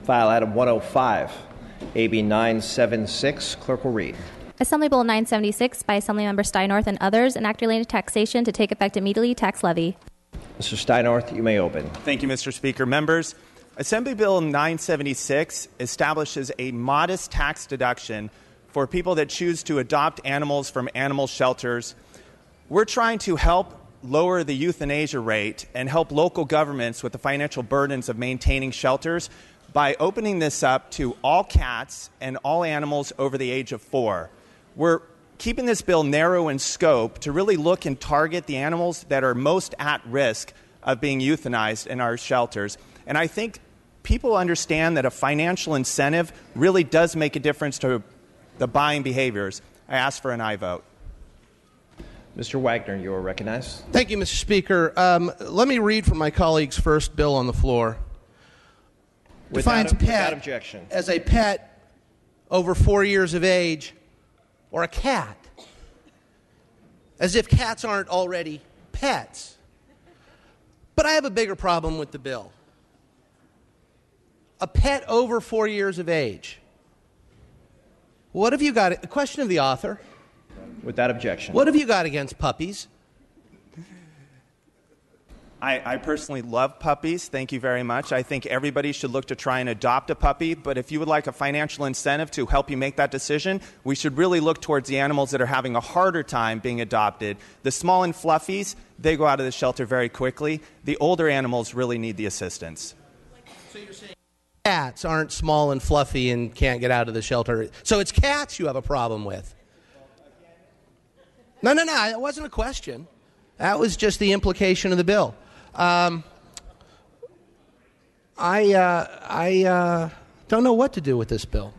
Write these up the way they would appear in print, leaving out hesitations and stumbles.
File Item 105, AB 976. Clerk will read. Assembly Bill 976 by Assemblymember Steinorth and others, enact related taxation to take effect immediately, tax levy. Mr. Steinorth, you may open. Thank you, Mr. Speaker. Members, Assembly Bill 976 establishes a modest tax deduction for people that choose to adopt animals from animal shelters. We're trying to help lower the euthanasia rate and help local governments with the financial burdens of maintaining shelters by opening this up to all cats and all animals over the age of 4. We're keeping this bill narrow in scope to really look and target the animals that are most at risk of being euthanized in our shelters. And I think people understand that a financial incentive really does make a difference to the buying behaviors. I ask for an aye vote. Mr. Wagner, you are recognized. Thank you, Mr. Speaker. Let me read from my colleague's first bill on the floor. Defines without objection as a pet over 4 years of age or a cat, as if cats aren't already pets. But I have a bigger problem with the bill. A pet over 4 years of age. What have you got? The question of the author. Without objection. What have you got against puppies? I personally love puppies. Thank you very much. I think everybody should look to try and adopt a puppy. But if you would like a financial incentive to help you make that decision, we should really look towards the animals that are having a harder time being adopted. The small and fluffies, they go out of the shelter very quickly. The older animals really need the assistance. So you're saying cats aren't small and fluffy and can't get out of the shelter. So it's cats you have a problem with. No, that wasn't a question. That was just the implication of the bill. I don't know what to do with this bill.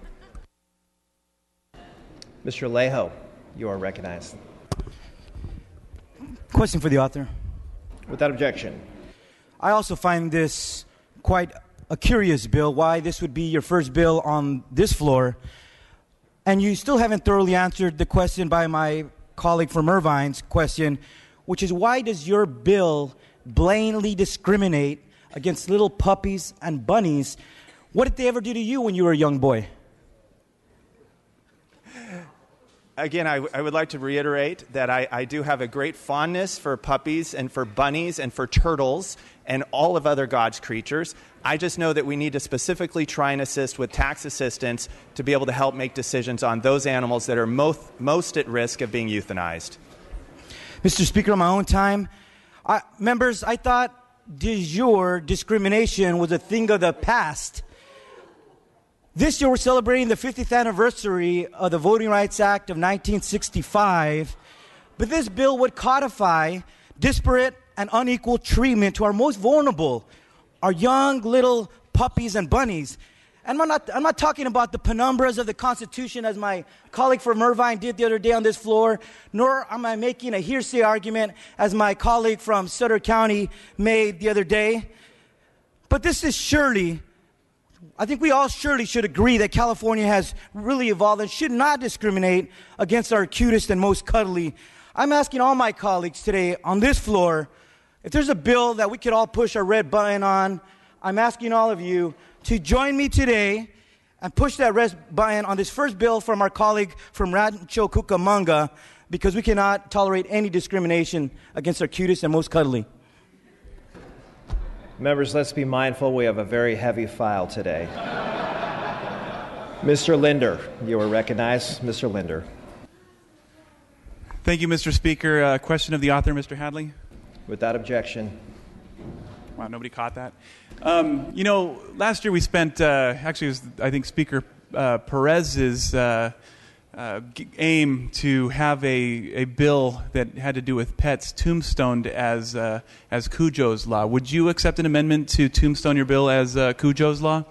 Mr. Alejo, you are recognized. Question for the author. Without objection. I also find this quite a curious bill, why this would be your first bill on this floor, and you still haven't thoroughly answered the question by my colleague from Irvine's question, which is why does your bill blatantly discriminate against little puppies and bunnies? What did they ever do to you when you were a young boy? Again, I would like to reiterate that I do have a great fondness for puppies and for bunnies and for turtles and all of other God's creatures. I just know that we need to specifically try and assist with tax assistance to be able to help make decisions on those animals that are most at risk of being euthanized. Mr. Speaker, on my own time, members, I thought de jure discrimination was a thing of the past. This year we're celebrating the 50th anniversary of the Voting Rights Act of 1965, but this bill would codify disparate and unequal treatment to our most vulnerable, our young little puppies and bunnies. And I'm not talking about the penumbras of the Constitution as my colleague from Irvine did the other day on this floor, nor am I making a hearsay argument as my colleague from Sutter County made the other day. But this is surely, I think we all surely should agree that California has really evolved and should not discriminate against our cutest and most cuddly. I'm asking all my colleagues today on this floor, if there's a bill that we could all push our red button on, I'm asking all of you to join me today and push that red button on this first bill from our colleague from Rancho Cucamonga, because we cannot tolerate any discrimination against our cutest and most cuddly. Members, let's be mindful. We have a very heavy file today. Mr. Linder, you are recognized. Mr. Linder. Thank you, Mr. Speaker. Question of the author, Mr. Hadley. Without objection. Wow, nobody caught that. Last year we spent, actually it was, I think, Speaker Perez's aim to have a bill that had to do with pets tombstoned as Cujo's Law. Would you accept an amendment to tombstone your bill as Cujo's Law?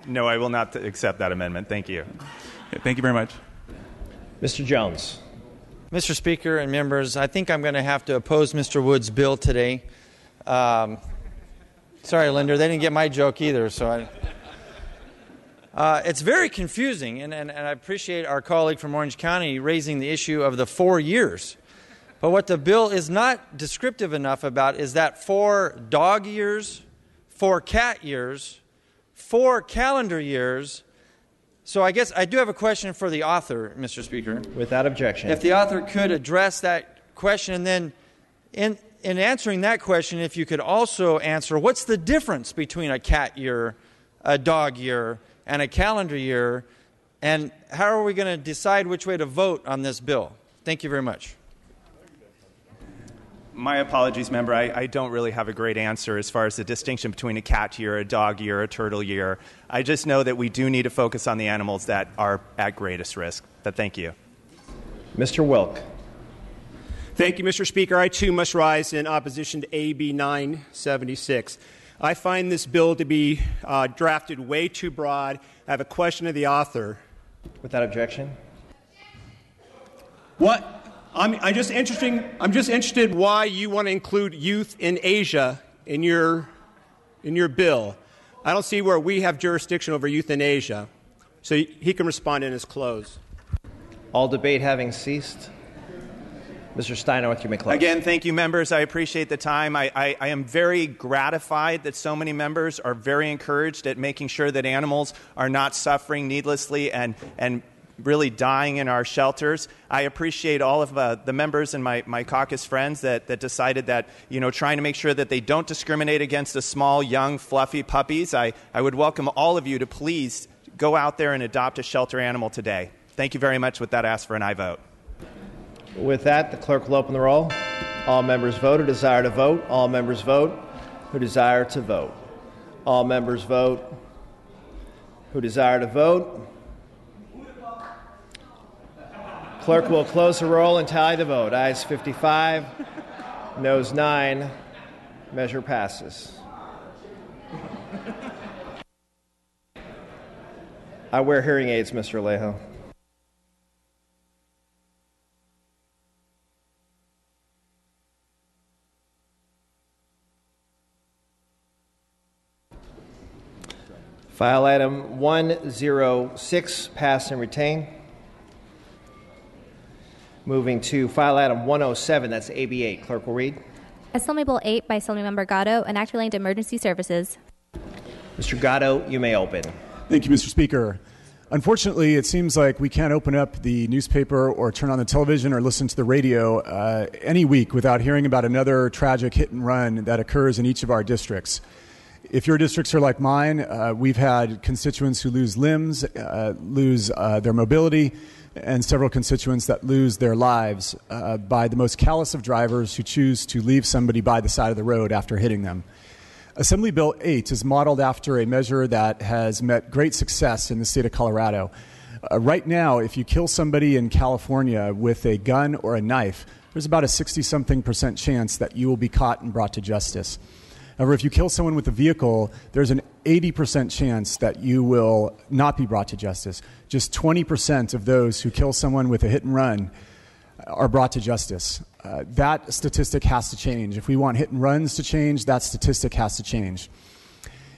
No, I will not accept that amendment. Thank you. Okay, thank you very much. Mr. Jones. Mr. Speaker and members, I think I'm going to have to oppose Mr. Wood's bill today. Sorry, Linder, they didn't get my joke either. So it's very confusing, and I appreciate our colleague from Orange County raising the issue of the 4 years. But what the bill is not descriptive enough about is that 4 dog years, 4 cat years, 4 calendar years. So I guess I do have a question for the author, Mr. Speaker. Without objection. If the author could address that question, and then in answering that question, if you could also answer what's the difference between a cat year, a dog year, and a calendar year, and how are we going to decide which way to vote on this bill? Thank you very much. My apologies, member. I don't really have a great answer as far as the distinction between a cat year, a dog year, a turtle year. I just know that we do need to focus on the animals that are at greatest risk. But thank you. Mr. Wilk. Thank you, Mr. Speaker. I, too, must rise in opposition to AB 976. I find this bill to be drafted way too broad. I have a question of the author. Without objection. What? I'm just interested why you want to include youth in Asia in your bill. I don't see where we have jurisdiction over youth in Asia. So he can respond in his close. All debate having ceased. Mr. Steinhardt, you may close. Again, thank you, members. I appreciate the time. I am very gratified that so many members are very encouraged at making sure that animals are not suffering needlessly and really dying in our shelters. I appreciate all of the members and my caucus friends that decided that, trying to make sure that they don't discriminate against the small, young, fluffy puppies. I would welcome all of you to please go out there and adopt a shelter animal today. Thank you very much. With that, I ask for an aye vote. With that, the clerk will open the roll. All members vote who desire to vote. All members vote who desire to vote. All members vote who desire to vote. Clerk will close the roll and tally the vote. Ayes 55, noes 9. Measure passes. I wear hearing aids, Mr. Alejo. File item 106, pass and retain. Moving to file item 107, that's AB 8. Clerk will read. Assembly Bill 8 by Assemblymember Gatto, an act relating to emergency services. Mr. Gatto, you may open. Thank you, Mr. Speaker. Unfortunately, it seems like we can't open up the newspaper or turn on the television or listen to the radio any week without hearing about another tragic hit and run that occurs in each of our districts. If your districts are like mine, we've had constituents who lose limbs, lose their mobility, and several constituents that lose their lives by the most callous of drivers who choose to leave somebody by the side of the road after hitting them. Assembly Bill 8 is modeled after a measure that has met great success in the state of Colorado. Right now, if you kill somebody in California with a gun or a knife, there's about a 60-something% chance that you will be caught and brought to justice. However, if you kill someone with a vehicle, there's an 80% chance that you will not be brought to justice. Just 20% of those who kill someone with a hit and run are brought to justice. That statistic has to change. If we want hit and runs to change, that statistic has to change.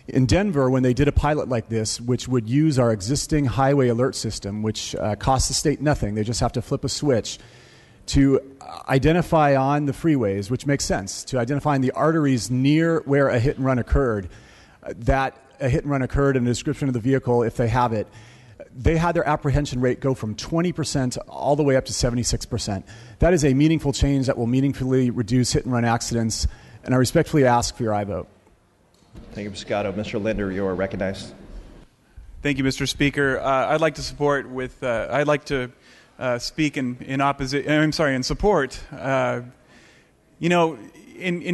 In Denver, when they did a pilot like this, which would use our existing highway alert system, which costs the state nothing, they just have to flip a switch, to identify on the freeways, which makes sense, to identify in the arteries near where a hit and run occurred, that a hit and run occurred and a description of the vehicle, if they have it, they had their apprehension rate go from 20% all the way up to 76%. That is a meaningful change that will meaningfully reduce hit and run accidents, and I respectfully ask for your aye vote. Thank you, Mr. Gatto. Mr. Linder, you are recognized. Thank you, Mr. Speaker. I'd like to support with. I'd like to speak in opposition. I'm sorry, in support. In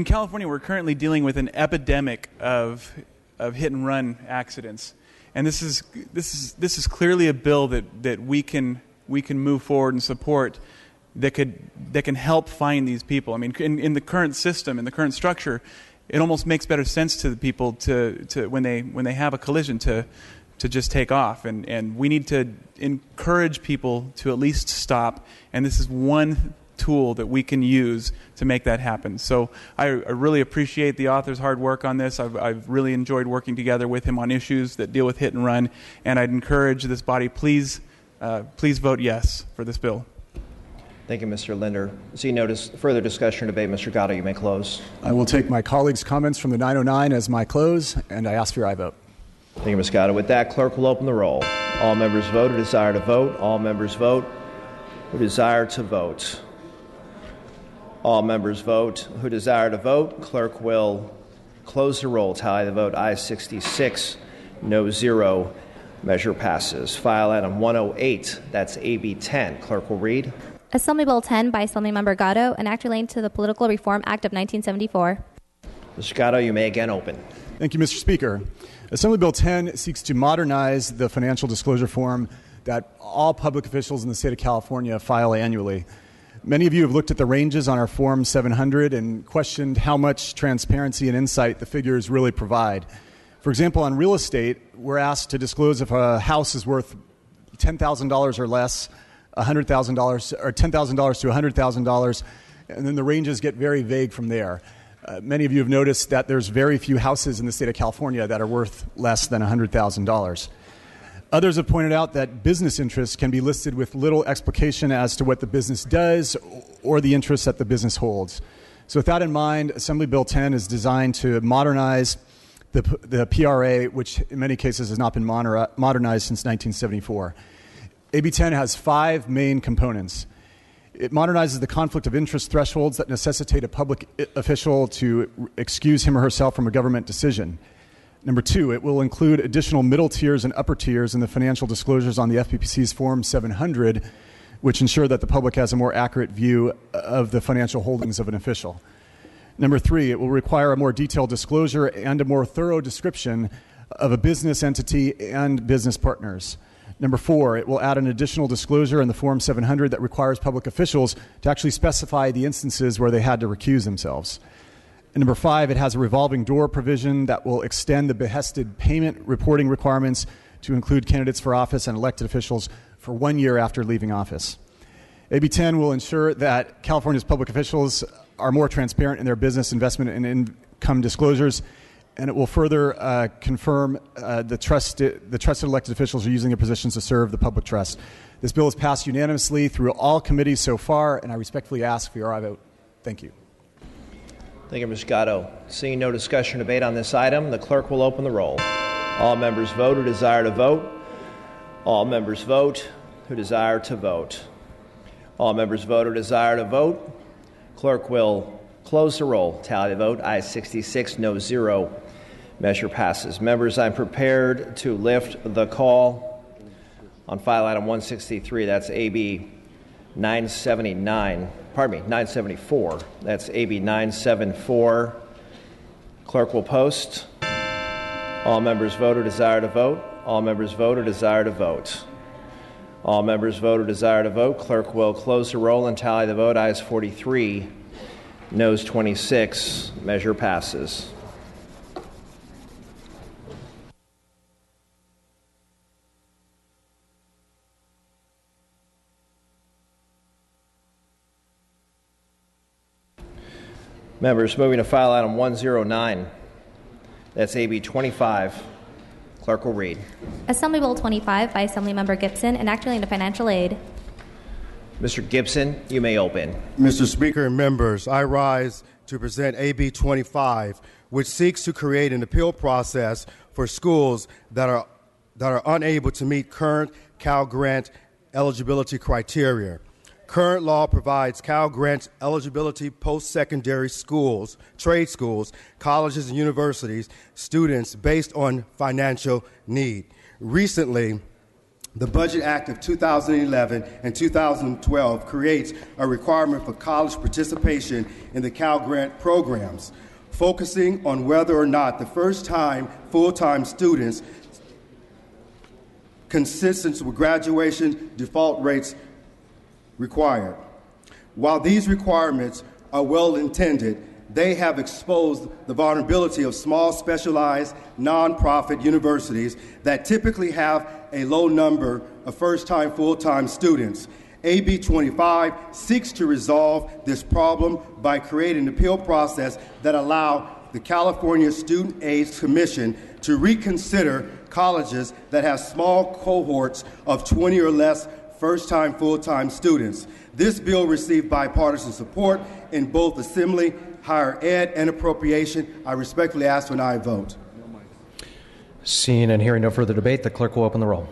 California, we're currently dealing with an epidemic of hit and run accidents, and this is clearly a bill that we can move forward and support that can help find these people. I mean, in the current system, in the current structure, it almost makes better sense to the people to when they have a collision to just take off, and we need to encourage people to at least stop, and this is one tool that we can use to make that happen. So I really appreciate the author's hard work on this. I've really enjoyed working together with him on issues that deal with hit and run, and I'd encourage this body, please vote yes for this bill. Thank you, Mr. Linder. See no further discussion or debate. Mr. Gatto, you may close. I will take my colleagues' comments from the 909 as my close, and I ask for your aye vote. Thank you, Ms. Gatto. With that, clerk will open the roll. All members vote who desire to vote. All members vote who desire to vote. All members vote who desire to vote. Clerk will close the roll. Tally the vote. Ayes 66, no 0. Measure passes. File item 108. That's AB 10. Clerk will read. Assembly Bill 10 by Assemblymember Gatto, an act relating to the Political Reform Act of 1974. Mr. Gatto, you may again open. Thank you, Mr. Speaker. Assembly Bill 10 seeks to modernize the financial disclosure form that all public officials in the state of California file annually. Many of you have looked at the ranges on our Form 700 and questioned how much transparency and insight the figures really provide. For example, on real estate, we're asked to disclose if a house is worth $10,000 or less, $100,000 or $10,000 to $100,000, and then the ranges get very vague from there. Many of you have noticed that there's very few houses in the state of California that are worth less than $100,000. Others have pointed out that business interests can be listed with little explication as to what the business does or the interests that the business holds. So with that in mind, Assembly Bill 10 is designed to modernize the PRA, which in many cases has not been modernized since 1974. AB 10 has 5 main components. It modernizes the conflict of interest thresholds that necessitate a public official to excuse him or herself from a government decision. Number 2, it will include additional middle tiers and upper tiers in the financial disclosures on the FPPC's Form 700, which ensure that the public has a more accurate view of the financial holdings of an official. Number 3, it will require a more detailed disclosure and a more thorough description of a business entity and business partners. Number 4, it will add an additional disclosure in the Form 700 that requires public officials to actually specify the instances where they had to recuse themselves. And number 5, it has a revolving door provision that will extend the behested payment reporting requirements to include candidates for office and elected officials for 1 year after leaving office. AB 10 will ensure that California's public officials are more transparent in their business, investment, and income disclosures, and it will further confirm the trusted elected officials are using their positions to serve the public trust. This bill has passed unanimously through all committees so far, and I respectfully ask for your aye vote. Thank you. Thank you, Mr. Gatto. Seeing no discussion or debate on this item, the clerk will open the roll. All members vote who desire to vote. All members vote who desire to vote. All members vote who desire to vote. Clerk will close the roll. Tally the vote. Ayes 66, no 0. Measure passes. Members, I'm prepared to lift the call on file item 163. That's AB 974. That's AB 974. Clerk will post. All members vote who desire to vote. All members vote who desire to vote. All members vote who desire to vote. Clerk will close the roll and tally the vote. Ayes 43, noes 26. Measure passes. Members, moving to file item 109. That's AB 25. Clerk will read. Assembly Bill 25 by Assemblymember Gibson, an act relating to financial aid. Mr. Gibson, you may open. Mr. Speaker and members, I rise to present AB 25, which seeks to create an appeal process for schools that are unable to meet current Cal Grant eligibility criteria. Current law provides Cal Grant eligibility post-secondary schools, trade schools, colleges, and universities, students based on financial need. Recently, the Budget Act of 2011 and 2012 creates a requirement for college participation in the Cal Grant programs, focusing on whether or not the first-time, full-time students consistent with graduation default rates required. While these requirements are well-intended, they have exposed the vulnerability of small, specialized, nonprofit universities that typically have a low number of first-time, full-time students. AB 25 seeks to resolve this problem by creating an appeal process that allows the California Student Aid Commission to reconsider colleges that have small cohorts of 20 or less first-time, full-time students. This bill received bipartisan support in both Assembly, Higher Ed, and Appropriation. I respectfully ask for an aye vote. Seeing and hearing no further debate, the clerk will open the roll.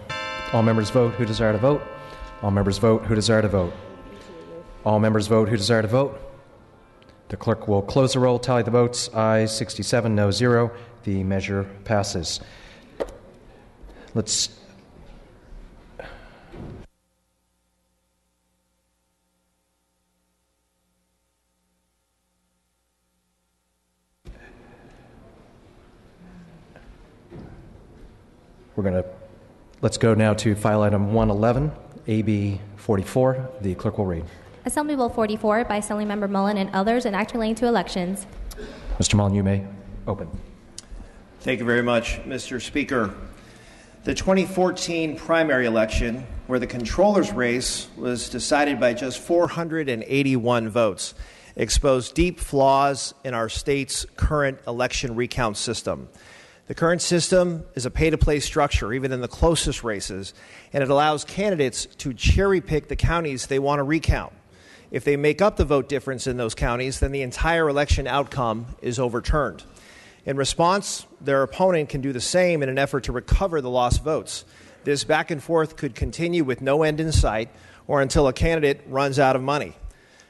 All members vote who desire to vote. All members vote who desire to vote. All members vote who desire to vote. The clerk will close the roll, tally the votes. Ayes 67, no 0. The measure passes. Let's go now to file item 111, AB 44. The clerk will read. Assembly Bill 44 by Assemblymember Mullen and others enacted relating to elections. Mr. Mullen, you may open. Thank you very much, Mr. Speaker. The 2014 primary election, where the controller's race was decided by just 481 votes, exposed deep flaws in our state's current election recount system. The current system is a pay-to-play structure, even in the closest races, and it allows candidates to cherry-pick the counties they want to recount. If they make up the vote difference in those counties, then the entire election outcome is overturned. In response, their opponent can do the same in an effort to recover the lost votes. This back and forth could continue with no end in sight or until a candidate runs out of money.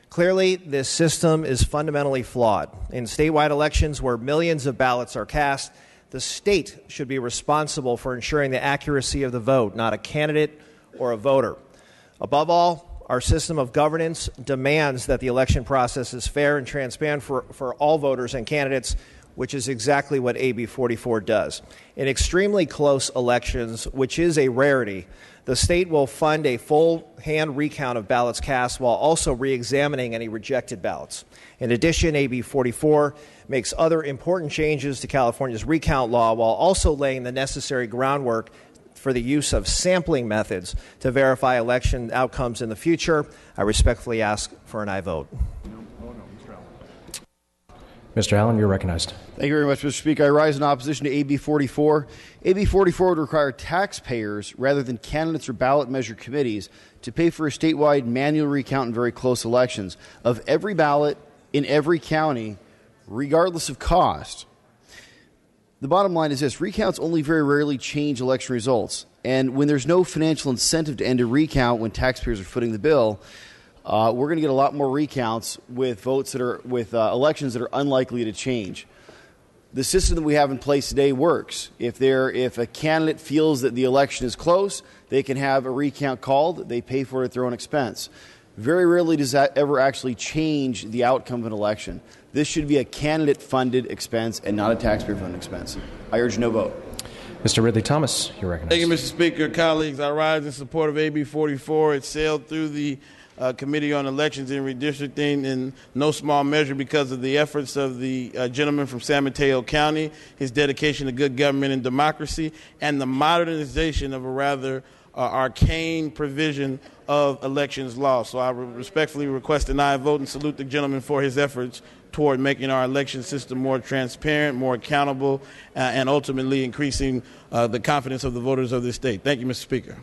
Clearly, this system is fundamentally flawed. In statewide elections where millions of ballots are cast, the state should be responsible for ensuring the accuracy of the vote, not a candidate or a voter. Above all, our system of governance demands that the election process is fair and transparent for all voters and candidates, which is exactly what AB 44 does. In extremely close elections, which is a rarity, the state will fund a full hand recount of ballots cast while also re-examining any rejected ballots. In addition, AB 44 makes other important changes to California's recount law while also laying the necessary groundwork for the use of sampling methods to verify election outcomes in the future. I respectfully ask for an aye vote. Mr. Allen, you're recognized. Thank you very much, Mr. Speaker. I rise in opposition to AB 44. AB 44 would require taxpayers, rather than candidates or ballot measure committees, to pay for a statewide manual recount in very close elections of every ballot in every county, regardless of cost. The bottom line is this: recounts only very rarely change election results. And when there's no financial incentive to end a recount when taxpayers are footing the bill, we're going to get a lot more recounts with votes that are elections that are unlikely to change. The system that we have in place today works. If a candidate feels that the election is close, they can have a recount called. They pay for it at their own expense. Very rarely does that ever actually change the outcome of an election. This should be a candidate-funded expense and not a taxpayer-funded expense. I urge no vote. Mr. Ridley Thomas, you're recognized. Thank you, Mr. Speaker. Colleagues, I rise in support of AB 44. It sailed through the Committee on Elections and Redistricting in no small measure because of the efforts of the gentleman from San Mateo County, his dedication to good government and democracy, and the modernization of a rather arcane provision of elections law. So I respectfully request an aye vote and salute the gentleman for his efforts toward making our election system more transparent, more accountable, and ultimately increasing the confidence of the voters of this state. Thank you, Mr. Speaker.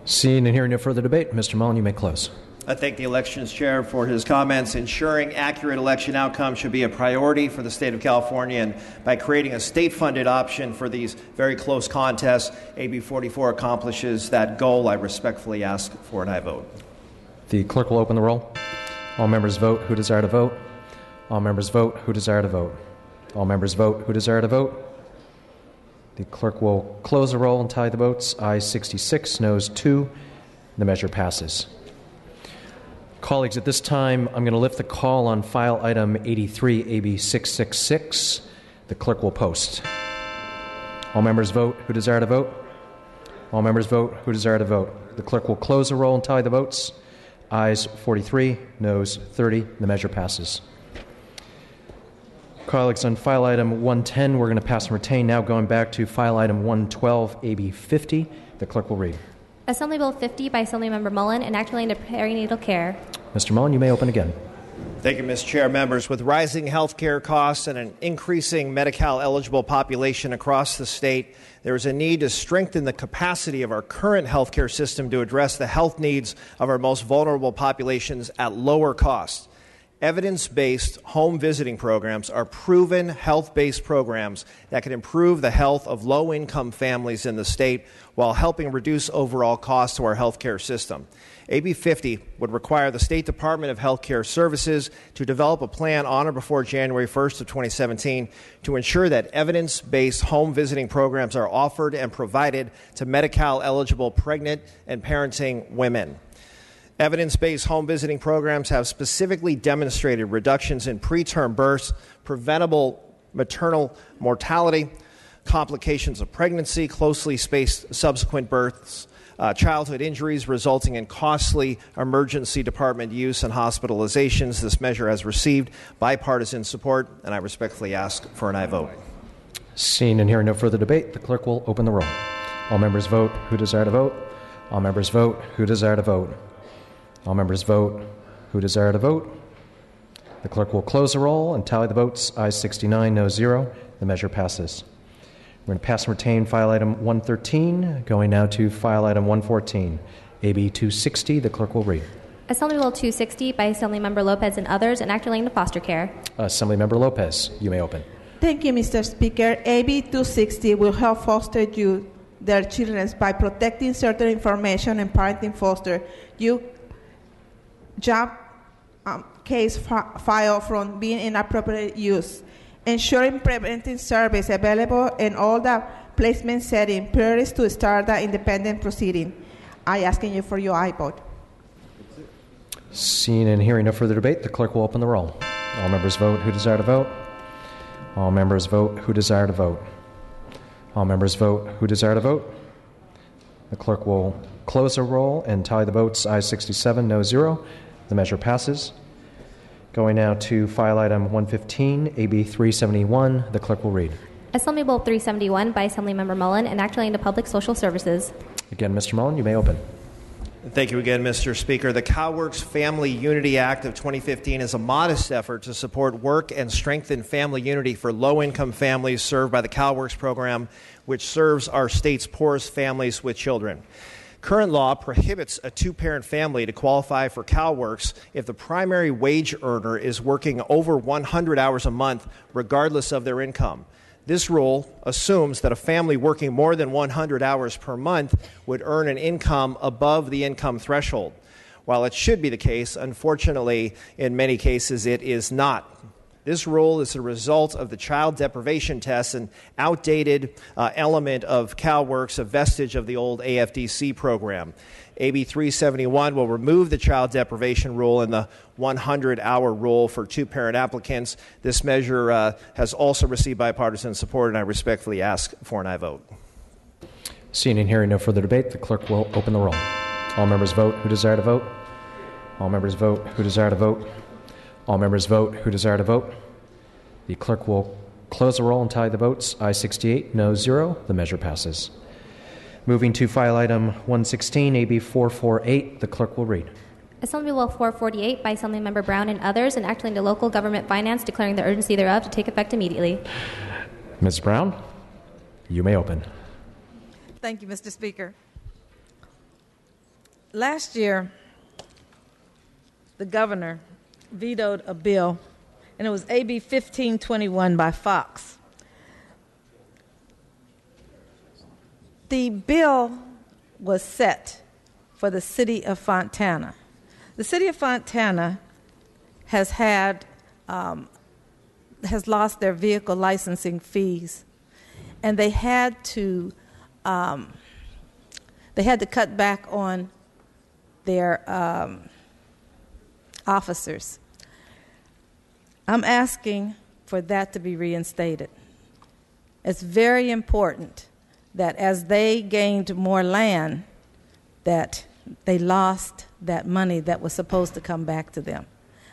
Seeing and hearing no further debate, Mr. Mullen, you may close. I thank the Elections Chair for his comments. Ensuring accurate election outcomes should be a priority for the state of California, and by creating a state-funded option for these very close contests, AB 44 accomplishes that goal. I respectfully ask for an aye vote. The clerk will open the roll. All members vote who desire to vote. All members vote who desire to vote. All members vote who desire to vote. The clerk will close the roll and tally the votes. Ayes 66, noes 2. The measure passes. Colleagues, at this time, I'm going to lift the call on file item 83, AB 666. The clerk will post. All members vote who desire to vote. All members vote who desire to vote. The clerk will close the roll and tally the votes. Ayes 43, noes 30. The measure passes. Colleagues, on file item 110, we're going to pass and retain. Now going back to file item 112, AB 50. The clerk will read. Assembly Bill 50 by Assemblymember Mullen enacted relating to perinatal care. Mr. Mullen, you may open again. Thank you, Mr. Chair. Members, with rising health care costs and an increasing Medi-Cal-eligible population across the state, there is a need to strengthen the capacity of our current health care system to address the health needs of our most vulnerable populations at lower cost. Evidence-based home visiting programs are proven health-based programs that can improve the health of low-income families in the state while helping reduce overall costs to our healthcare system. AB 50 would require the State Department of Healthcare Services to develop a plan on or before January 1st of 2017 to ensure that evidence-based home visiting programs are offered and provided to Medi-Cal-eligible pregnant and parenting women. Evidence-based home visiting programs have specifically demonstrated reductions in preterm births, preventable maternal mortality, complications of pregnancy, closely spaced subsequent births, childhood injuries resulting in costly emergency department use and hospitalizations. This measure has received bipartisan support, and I respectfully ask for an aye vote. Seeing and hearing no further debate, the clerk will open the roll. All members vote who desire to vote. All members vote who desire to vote. All members vote who desire to vote. The clerk will close the roll and tally the votes. Ayes 69, no 0. The measure passes. We're going to pass and retain file item 113. Going now to file item 114, AB 260. The clerk will read. Assembly Bill 260 by Assemblymember Lopez and others, and act relating to foster care. Assemblymember Lopez, you may open. Thank you, Mr. Speaker. AB 260 will help foster youth, their children, by protecting certain information and parenting foster youth job case file from being inappropriate use, ensuring preventing service available in all the placement setting prior to start the independent proceeding. I asking you for your aye vote. Seeing and hearing no further debate, the clerk will open the roll. All members vote who desire to vote. All members vote who desire to vote. All members vote who desire to vote. The clerk will close the roll and tally the votes. Ayes 67, no 0. The measure passes. Going now to file item 115, AB 371. The clerk will read. Assembly Bill 371 by Assemblymember Mullen, and act relating to public social services. Again, Mr. Mullen, you may open. Thank you again, Mr. Speaker. The CalWORKs Family Unity Act of 2015 is a modest effort to support work and strengthen family unity for low-income families served by the CalWORKs program, which serves our state's poorest families with children. Current law prohibits a two-parent family to qualify for CalWORKs if the primary wage earner is working over 100 hours a month, regardless of their income. This rule assumes that a family working more than 100 hours per month would earn an income above the income threshold. While it should be the case, unfortunately, in many cases, it is not. This rule is a result of the child deprivation test, an outdated element of CalWORKs, a vestige of the old AFDC program. AB 371 will remove the child deprivation rule and the 100-hour rule for two-parent applicants. This measure has also received bipartisan support, and I respectfully ask for an aye vote. Seeing and hearing no further debate, the clerk will open the roll. All members vote who desire to vote. All members vote who desire to vote. All members vote who desire to vote. The clerk will close the roll and tally the votes. Ayes 68, no 0. The measure passes. Moving to file item 116, AB 448, the clerk will read. Assembly Bill 448 by Assemblymember Brown and others, and act relating to local government finance, declaring the urgency thereof to take effect immediately. Ms. Brown, you may open. Thank you, Mr. Speaker. Last year, the governor vetoed a bill, and it was AB 1521 by Fox. The bill was set for the city of Fontana. The city of Fontana has lost their vehicle licensing fees, and they had to cut back on their officers. I'm asking for that to be reinstated. It's very important that as they gained more land, that they lost that money that was supposed to come back to them.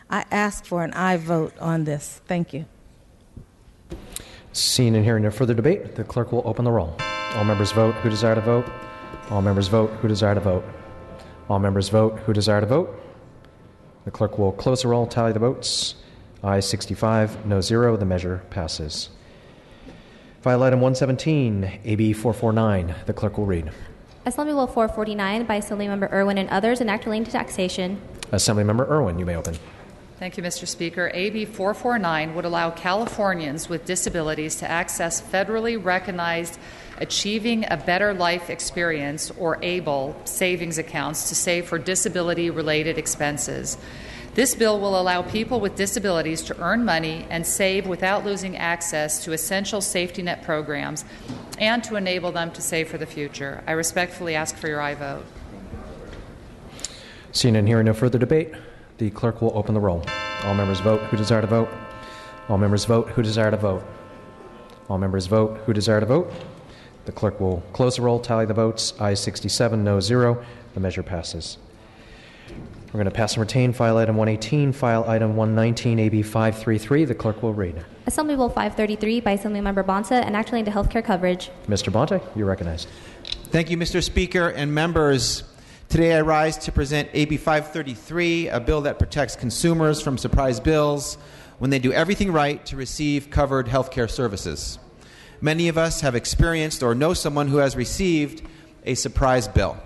I ask for an aye vote on this. Thank you. Seeing and hearing no further debate, the clerk will open the roll. All members vote who desire to vote. All members vote who desire to vote. All members vote who desire to vote. The clerk will close the roll, tally the votes. Ayes 65, no 0. The measure passes. File item 117, AB 449. The clerk will read. Assembly Bill 449 by Assemblymember Irwin and others, and act relating to taxation. Assemblymember Irwin, you may open. Thank you, Mr. Speaker. AB 449 would allow Californians with disabilities to access federally recognized Achieving a Better Life Experience, or ABLE, savings accounts to save for disability-related expenses. This bill will allow people with disabilities to earn money and save without losing access to essential safety net programs and to enable them to save for the future. I respectfully ask for your aye vote. Seeing and hearing no further debate, the clerk will open the roll. All members vote who desire to vote. All members vote who desire to vote. All members vote who desire to vote. The clerk will close the roll, tally the votes. Ayes 67, no 0. The measure passes. We're going to pass and retain file item 118, file item 119, AB 533. The clerk will read. Assembly Bill 533 by Assemblymember Bonta, enacting into healthcare coverage. Mr. Bonta, you're recognized. Thank you, Mr. Speaker and members. Today I rise to present AB 533, a bill that protects consumers from surprise bills when they do everything right to receive covered health care services. Many of us have experienced or know someone who has received a surprise bill.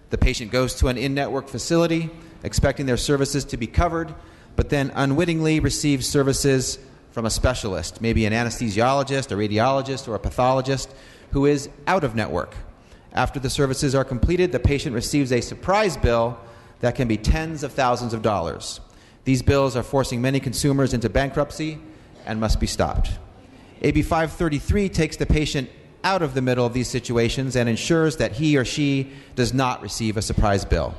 The patient goes to an in-network facility expecting their services to be covered, but then unwittingly receives services from a specialist, maybe an anesthesiologist, a radiologist, or a pathologist who is out of network. After the services are completed, the patient receives a surprise bill that can be tens of thousands of dollars. These bills are forcing many consumers into bankruptcy and must be stopped. AB 533 takes the patient out of the middle of these situations and ensures that he or she does not receive a surprise bill.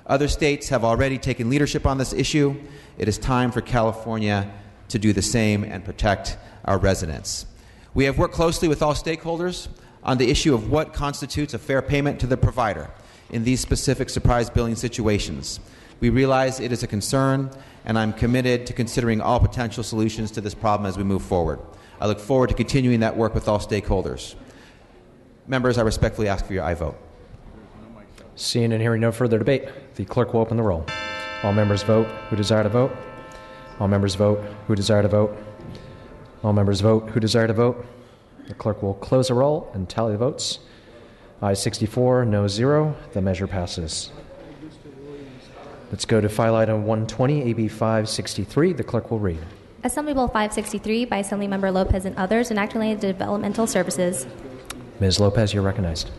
Other states have already taken leadership on this issue. It is time for California to do the same and protect our residents. We have worked closely with all stakeholders on the issue of what constitutes a fair payment to the provider in these specific surprise billing situations. We realize it is a concern, and I'm committed to considering all potential solutions to this problem as we move forward. I look forward to continuing that work with all stakeholders. Members, I respectfully ask for your aye vote. Seeing and hearing no further debate, the clerk will open the roll. All members vote who desire to vote. All members vote who desire to vote. All members vote who desire to vote. The clerk will close the roll and tally the votes. Ayes 64, no 0. The measure passes. Let's go to file item 120, AB 563. The clerk will read. Assembly Bill 563 by Assemblymember Lopez and others, enacting into developmental services. Ms. Lopez, you're recognized.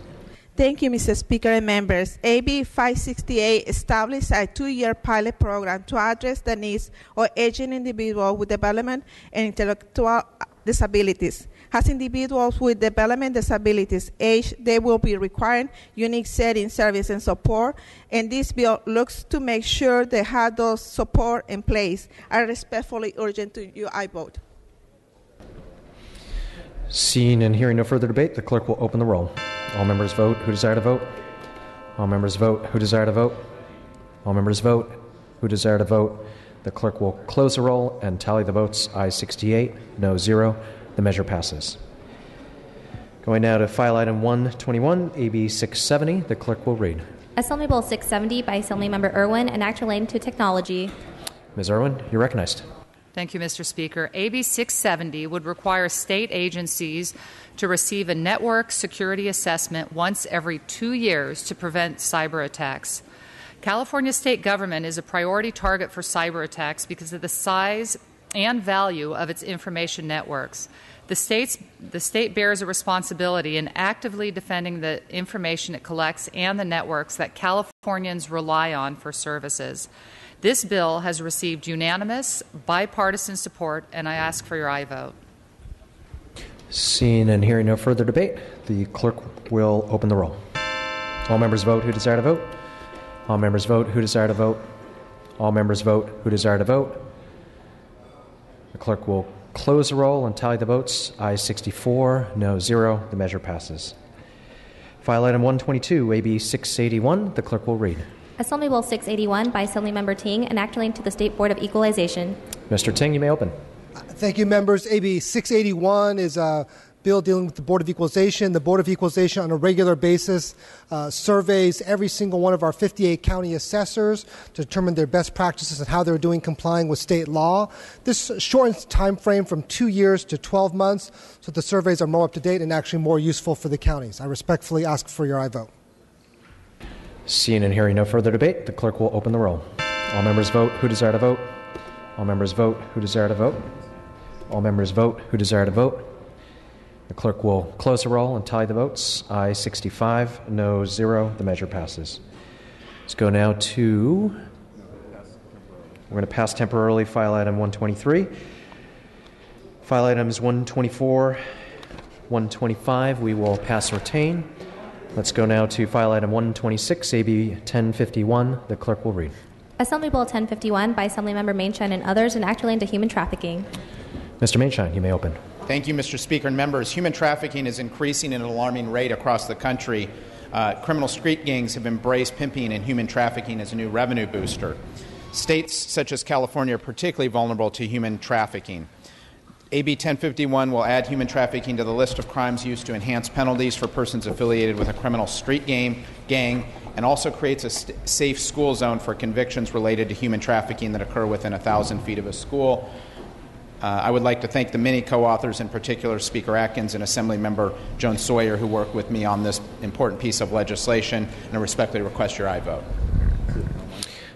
Thank you, Mr. Speaker and members. AB 568 established a 2-year pilot program to address the needs of aging individuals with development and intellectual disabilities. As individuals with development disabilities age, they will be requiring unique setting, service, and support, and this bill looks to make sure they have those support in place. I respectfully urge to you, I vote. Seeing and hearing no further debate, the clerk will open the roll. All members vote who desire to vote. All members vote who desire to vote. All members vote who desire to vote. The clerk will close the roll and tally the votes. Ayes 68, no 0. The measure passes. Going now to file item 121, AB 670. The clerk will read. Assembly Bill 670 by Assemblymember Irwin, an act relating to technology. Ms. Irwin, you're recognized. Thank you, Mr. Speaker. AB 670 would require state agencies to receive a network security assessment once every 2 years to prevent cyber attacks. California state government is a priority target for cyber attacks because of the size and value of its information networks. The state bears a responsibility in actively defending the information it collects and the networks that Californians rely on for services. This bill has received unanimous, bipartisan support, and I ask for your aye vote. Seeing and hearing no further debate, the clerk will open the roll. All members vote who desire to vote. All members vote who desire to vote. All members vote who desire to vote. The clerk will close the roll and tally the votes. Ayes 64, no 0. The measure passes. File item 122, AB 681. The clerk will read. Assembly Bill 681 by Assemblymember Ting, an act relating to the State Board of Equalization. Mr. Ting, you may open. Thank you, members. AB 681 is a bill dealing with the Board of Equalization. The Board of Equalization on a regular basis surveys every single one of our 58 county assessors to determine their best practices and how they're doing complying with state law. This shortens the time frame from 2 years to 12 months, so the surveys are more up to date and actually more useful for the counties. I respectfully ask for your aye vote. Seeing and hearing no further debate, the clerk will open the roll. All members vote who desire to vote. All members vote who desire to vote. All members vote who desire to vote. The clerk will close the roll and tally the votes. Aye 65, no 0. The measure passes. Let's go now to, we're going to pass temporarily file item 123. File items 124, 125, we will pass or retain. Let's go now to file item 126, AB 1051. The clerk will read. Assembly Bill 1051 by Assemblymember Mainshine and others, and act relating to human trafficking. Mr. Mainshine, you may open. Thank you, Mr. Speaker and members. Human trafficking is increasing at an alarming rate across the country. Criminal street gangs have embraced pimping and human trafficking as a new revenue booster. States such as California are particularly vulnerable to human trafficking. AB 1051 will add human trafficking to the list of crimes used to enhance penalties for persons affiliated with a criminal street gang, and also creates a safe school zone for convictions related to human trafficking that occur within 1,000 feet of a school. I would like to thank the many co-authors, in particular Speaker Atkins and Assemblymember Joan Sawyer, who worked with me on this important piece of legislation, and I respectfully request your aye vote.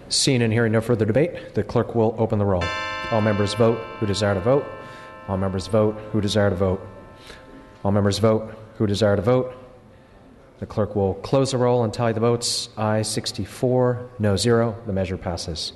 Seeing and hearing no further debate, the clerk will open the roll. All members vote who desire to vote. All members vote who desire to vote. All members vote who desire to vote. The clerk will close the roll and tally the votes. Aye 64, no 0. The measure passes.